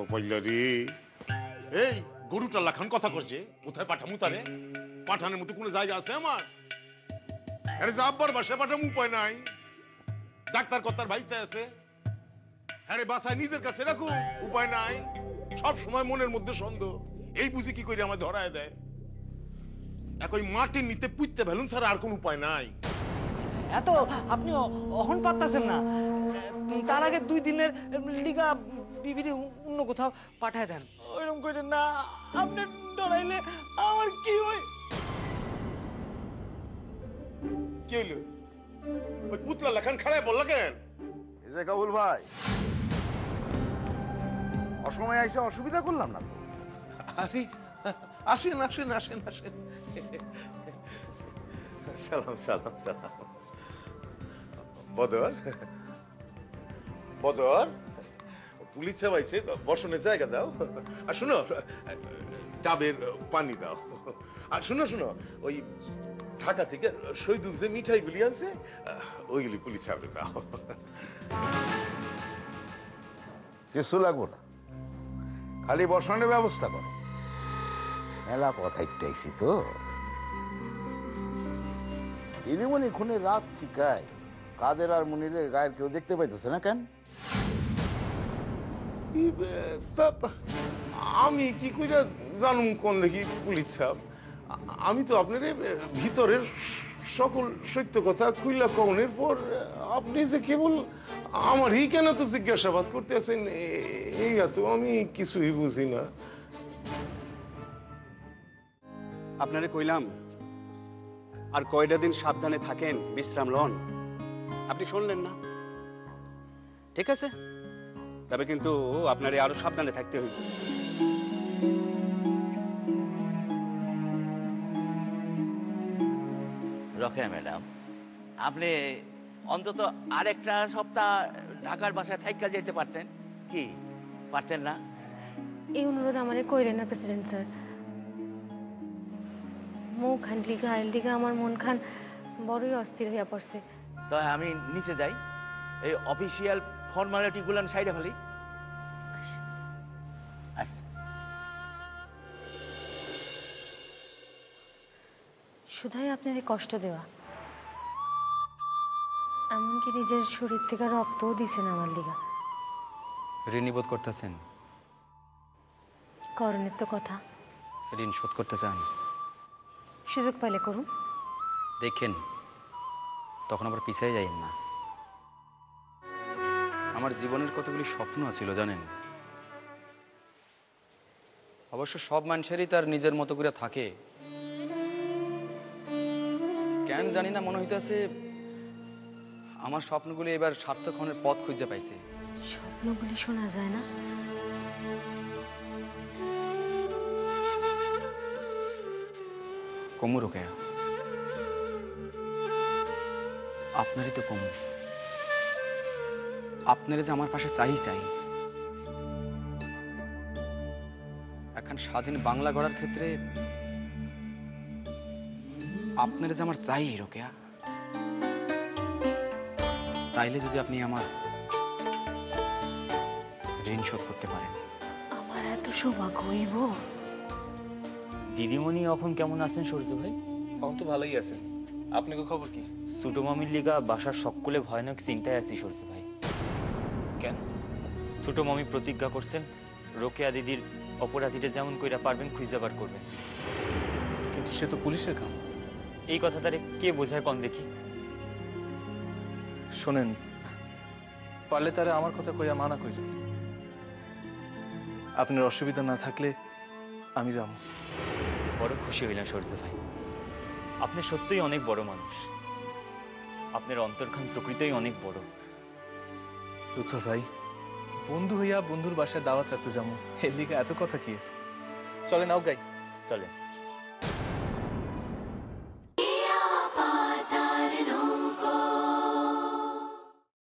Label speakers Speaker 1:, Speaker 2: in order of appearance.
Speaker 1: কপাইলা রে। এই গরুটা লাখান কথা করছে, কোথায় পাঠামু তারে? পাঠানোর মতো কোনো জায়গা আছে আমার? আরে যা আব্বার বাসায় পাঠামু উপায় নাই। ডাক্তার কর্তার ভাইতে আছে, আরে বাসায় নিজের কাছে রাখুন উপায় নাই। সব সময় মনের মধ্যে সন্দেহ, এই বুঝি কি করে আমার ধরায় দেয়। এখন মাটির নিতে পুঁততে ভেলুন ছাড়া আর কোন উপায় নাই।
Speaker 2: এত আপনি অহন পারতেছেন না, তার আগে 2 দিনের লিগা বিবিরে অন্য কোথাও পাঠায় দেন। ওইরকম করে না, আপনি ডরাইলে আমার কি হয়?
Speaker 1: কি হইলো? ওই পুতলা লাখান খাড়ায় বললা কেন?
Speaker 3: এই যে কাবুল ভাই, অসময়ে এসে অসুবিধা করলাম না তো?
Speaker 1: আরে আসেন আসেন আসেন আসেন। সালাম সালাম সালাম। বদর, বদর, পুলিশ চাইছে, বসনের জায়গা দাও। আর শুনো, ডাবের পানি দাও। আর শুনো শুনো, ওই ঢাকা থেকে শহীদুল যে মিঠাইগুলি আনছে ওইগুলি পুলিশ চাবে দাও।
Speaker 3: কিছু লাগবো না, খালি বসানোর ব্যবস্থা করো। মেলা কথা ইটাইছি তো। দিদিমণি খুনের রাত ঠিকায় কাদের আর মুনিরে গায়ের কেউ দেখতে পাইতেছে না কেন?
Speaker 1: আমি কি কইরা জানুম কোন দেখি পুলিশ সাহেব? আমি তো আপনার ভিতরের সকল সত্য কথা খুইলা কনের পর আপনি যে কেবল আমারই কেন তো জিজ্ঞাসাবাদ করতে আছেন, এই তো আমি কিছুই বুঝি না।
Speaker 4: আপনারে কইলাম আর কয়টা দিন সাবধানে থাকেন, বিশ্রাম লন। আপনি শুনলেন না? ঠিক আছে, তবে কিন্তু আপনারে আরো সাবধানে থাকতে হইব।
Speaker 5: রকেয়া ম্যাডাম, আপনি অন্তত আরেকটা সপ্তাহ ঢাকার বাসায় থাইকা যেতে পারতেন, কি পারতেন না?
Speaker 6: এই অনুরোধ আমারে কইলেন না প্রেসিডেন্ট স্যার। মুখ খান লিগা আইল লিগা আমার মন খান বড়ই অস্থির হইয়া পড়ছে।
Speaker 5: তো আমি নিচে যাই, এই অফিসিয়াল ফর্মালিটিগুলো সাইডে ফেলি। আচ্ছা,
Speaker 6: শুধাই আপনার কষ্ট দেওয়া, এমনকি নিজের শরীর থেকে রক্তও দিছেন আমার লিগা।
Speaker 7: ঋণী বোধ করতেছেন?
Speaker 6: করণের তো কথা।
Speaker 7: ঋণ শোধ করতে চান?
Speaker 6: সুযোগ পাইলে করুন।
Speaker 7: দেখেন, তখন আবার পিছিয়ে যাইয়েন না। আমার জীবনের কতগুলি স্বপ্ন ছিল জানেন। অবশ্য সব মানুষেরই তার নিজের মতো করে থাকে। কেন জানি না, মনে হইতেছে আমার স্বপ্নগুলি এবার সার্থকনের পথ খুঁজে পাইছে।
Speaker 6: স্বপ্নগুলি শোনা যায় না?
Speaker 7: কমু রোকেয়া, আপনারই তো কমু। আপনারা যে আমার পাশে চাই চাই। এখন স্বাধীন বাংলা গড়ার ক্ষেত্রে আপনারা যে আমার চাই রোকেয়া। তাইলে যদি আপনি আমার ঋণ শোধ করতে পারেন।
Speaker 6: আমার এত সৌভাগ্য হইব?
Speaker 2: দিদিমণি এখন কেমন আছেন সূর্য ভাই?
Speaker 8: এখন তো ভালোই আছেন। আপনাকে খবর কি?
Speaker 2: ছোট মামির লিগা বাসার সকলে ভয়ানক চিন্তায় আছি সূর্য ভাই।
Speaker 8: কেন?
Speaker 2: ছোট মামি প্রতিজ্ঞা করছেন রোকেয়া দিদির অপরাধীরা যেমন কইরা পারবেন খুঁজে বার করবেন।
Speaker 8: কিন্তু সে তো পুলিশের কাম।
Speaker 2: এই কথা তারে কে বোঝায় কন দেখি?
Speaker 8: শোনেন, পারলে তারা আমার কথা কইয়া মানা কইল। আপনার অসুবিধা না থাকলে আমি যাব।
Speaker 2: বড় খুশি হইলাম সূর্য ভাই, আপনি সত্যিই অনেক বড় মানুষ। আপনার অন্তর্খান প্রকৃতই অনেক বড়।
Speaker 8: লুৎফর ভাই, বন্ধু হইয়া বন্ধুর বাসায় দাওয়াত রাখতে যাবো, এর লিগে এত কথা কি? চলে নাও গাই।
Speaker 2: চলেন।